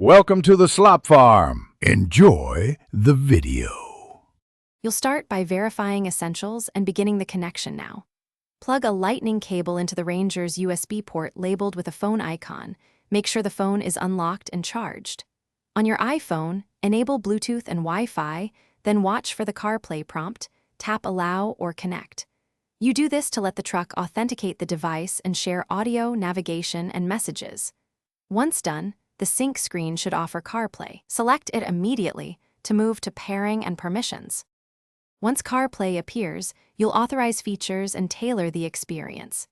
Welcome to the Slop Farm. Enjoy the video. You'll start by verifying essentials and beginning the connection now. Plug a lightning cable into the Ranger's USB port labeled with a phone icon. Make sure the phone is unlocked and charged. On your iPhone, enable Bluetooth and Wi-Fi, then watch for the CarPlay prompt, tap Allow or Connect. You do this to let the truck authenticate the device and share audio, navigation, and messages. Once done, the sync screen should offer CarPlay. Select it immediately to move to pairing and permissions. Once CarPlay appears, you'll authorize features and tailor the experience.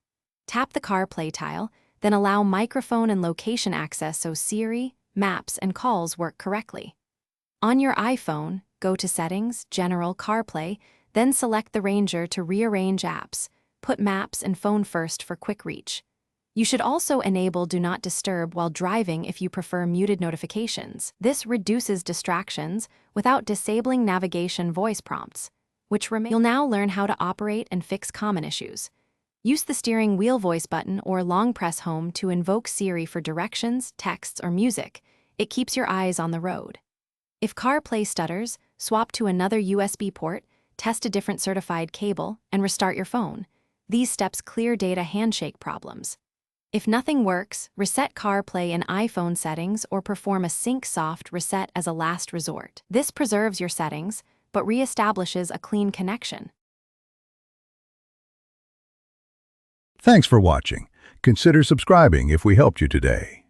Tap the CarPlay tile, then allow microphone and location access so Siri, Maps, and calls work correctly. On your iPhone, go to Settings, General, CarPlay, then select the Ranger to rearrange apps. Put Maps and Phone first for quick reach. You should also enable Do Not Disturb while driving if you prefer muted notifications. This reduces distractions without disabling navigation voice prompts, which remain. You'll now learn how to operate and fix common issues. Use the steering wheel voice button or long press home to invoke Siri for directions, texts, or music. It keeps your eyes on the road. If CarPlay stutters, swap to another USB port, test a different certified cable, and restart your phone. These steps clear data handshake problems. If nothing works, reset CarPlay in iPhone settings or perform a sync soft reset as a last resort. This preserves your settings, but reestablishes a clean connection. Thanks for watching. Consider subscribing if we helped you today.